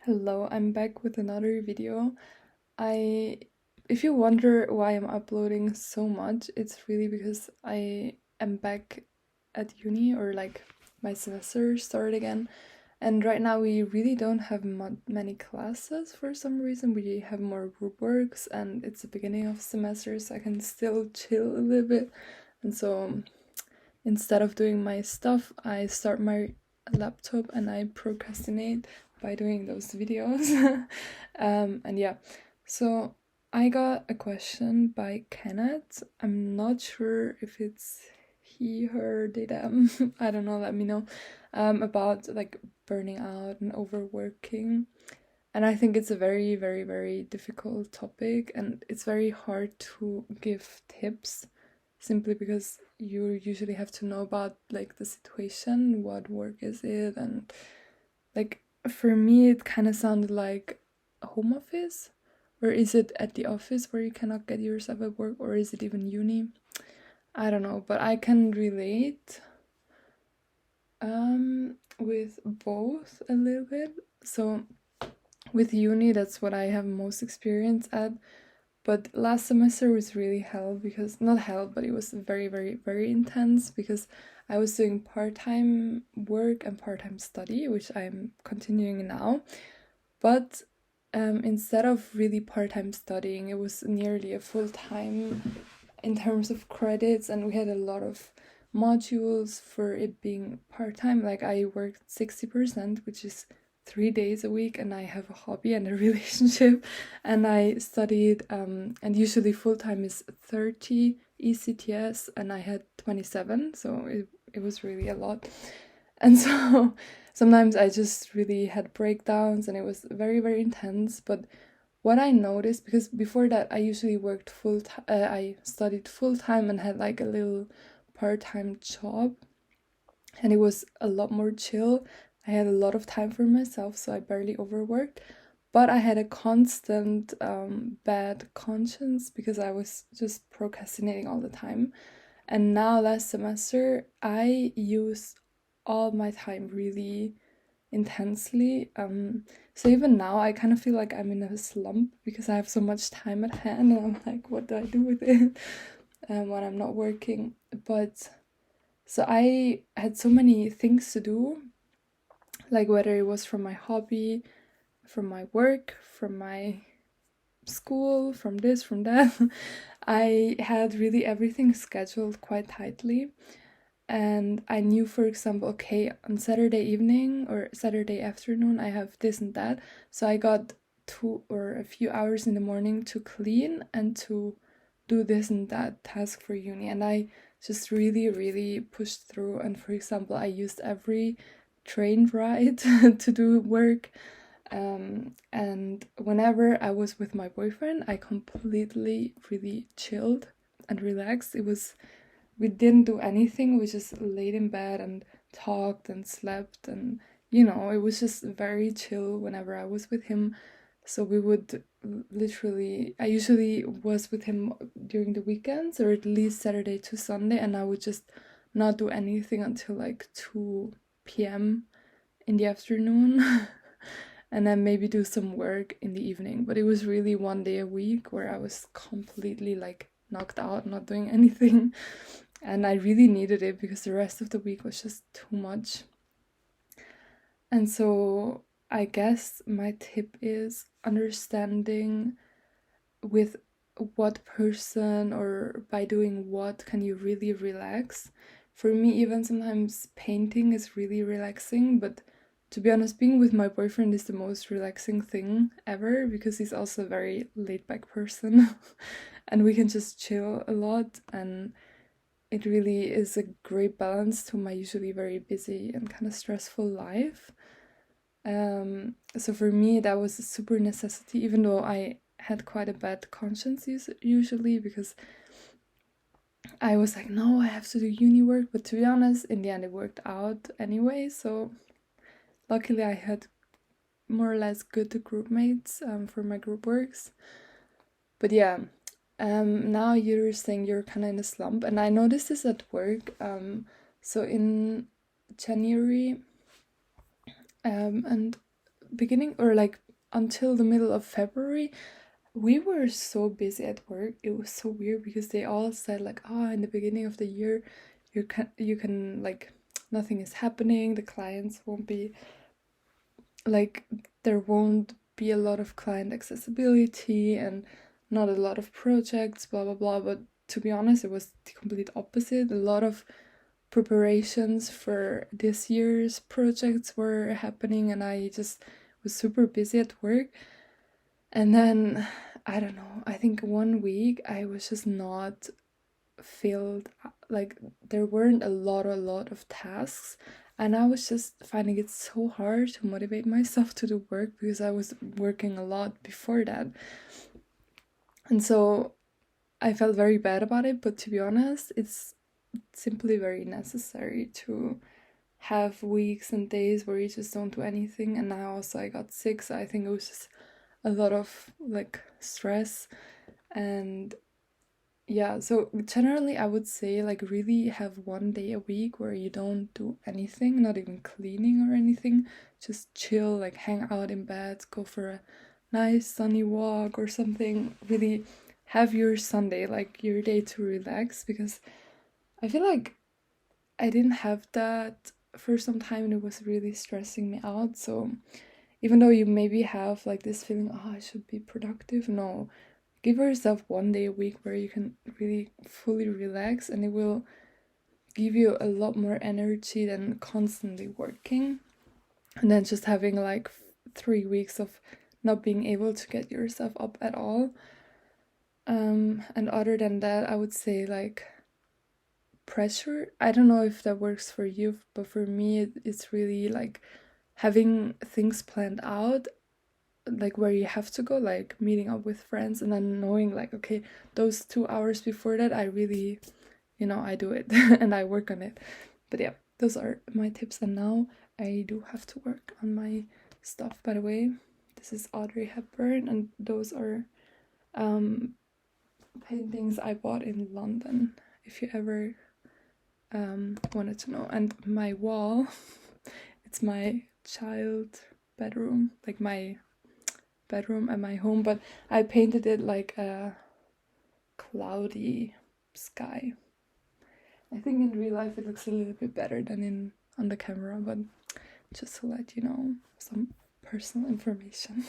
Hello, I'm back with another video. I If you wonder why I'm uploading so much, it's really because I am back at uni, or like my semester started again. And right now we really don't have many classes for some reason. We have more group works and it's the beginning of semester, so I can still chill a little bit. And so instead of doing my stuff, I start my laptop and I procrastinate by doing those videos. And yeah, so I got a question by Kenneth. I'm not sure if it's he, her, they, them. I don't know, let me know. About like burning out and overworking. And I think it's a very, very, very difficult topic, and it's very hard to give tips simply because you usually have to know about like the situation, what work is it, and like for me it kind of sounded like a home office, or is it at the office where you cannot get yourself at work, or is it even uni? I don't know, but I can relate with both a little bit. So with uni, that's what I have most experience at. But last semester was really hell, because not hell, but it was very, very, very intense because I was doing part-time work and part-time study, which I'm continuing now. But instead of really part-time studying, it was nearly a full-time in terms of credits, and we had a lot of modules for it being part-time. Like I worked 60%, which is 3 days a week, and I have a hobby and a relationship, and I studied and usually full-time is 30 ECTS, and I had 27, so it was really a lot. And so sometimes I just really had breakdowns and it was very, very intense. But what I noticed, because before that I usually worked full time, I studied full time and had like a little part-time job, and it was a lot more chill. I had a lot of time for myself, so I barely overworked. But I had a constant bad conscience because I was just procrastinating all the time. And now last semester, I used all my time really intensely. So even now, I kind of feel like I'm in a slump because I have so much time at hand, and I'm like, what do I do with it when I'm not working? But so I had so many things to do, like whether it was from my hobby, from my work, from my school, from this, from that. I had really everything scheduled quite tightly. And I knew, for example, okay, on Saturday evening or Saturday afternoon, I have this and that. So I got 2 or a few hours in the morning to clean and to do this and that task for uni. And I just really, really pushed through. And for example, I used every train ride to do work. And whenever I was with my boyfriend, I completely really chilled and relaxed. We didn't do anything. We just laid in bed and talked and slept, and it was just very chill whenever I was with him. So we would literally, I usually was with him during the weekends, or at least Saturday to Sunday, and I would just not do anything until like 2 p.m. in the afternoon. And then maybe do some work in the evening. But it was really one day a week where I was completely like knocked out, not doing anything. And I really needed it because the rest of the week was just too much. And so I guess my tip is understanding with what person or by doing what can you really relax. For me, even sometimes painting is really relaxing, but to be honest, being with my boyfriend is the most relaxing thing ever because he's also a very laid back person and we can just chill a lot, and it really is a great balance to my usually very busy and kind of stressful life. So for me, that was a super necessity, even though I had quite a bad conscience usually because I was like, no, I have to do uni work. But to be honest, in the end, it worked out anyway. So luckily, I had more or less good group mates for my group works. But yeah, now you're saying you're kind of in a slump, and I noticed this at work. So in January, and beginning or like until the middle of February, we were so busy at work. It was so weird because they all said like, oh, in the beginning of the year, you can like nothing is happening. The clients won't be like there won't be a lot of client accessibility and not a lot of projects, blah blah blah. But to be honest, it was the complete opposite. A lot of preparations for this year's projects were happening, and I just was super busy at work. And then I don't know, I think one week I was just not filled, like there weren't a lot of tasks, and I was just finding it so hard to motivate myself to do work because I was working a lot before that. And so I felt very bad about it, but to be honest, it's simply very necessary to have weeks and days where you just don't do anything. And now also I got sick, so I think it was just a lot of like stress. And yeah, so generally I would say like really have one day a week where you don't do anything, not even cleaning or anything, just chill, like hang out in bed, go for a nice sunny walk or something. Really have your Sunday, like your day to relax, because I feel like I didn't have that for some time and it was really stressing me out. So even though you maybe have like this feeling, oh, I should be productive, no, give yourself one day a week where you can really fully relax, and it will give you a lot more energy than constantly working and then just having like 3 weeks of not being able to get yourself up at all. And other than that, I would say like pressure. I don't know if that works for you, but for me, it's really like having things planned out, like where you have to go, like meeting up with friends, and then knowing like, okay, those 2 hours before that, I really, I do it and I work on it. But yeah, those are my tips. And now I do have to work on my stuff. By the way, this is Audrey Hepburn, and those are paintings I bought in London, if you ever wanted to know. And my wall, it's my child bedroom, like my bedroom at my home, but I painted it like a cloudy sky. I think in real life it looks a little bit better than on the camera, but just to let you know some personal information.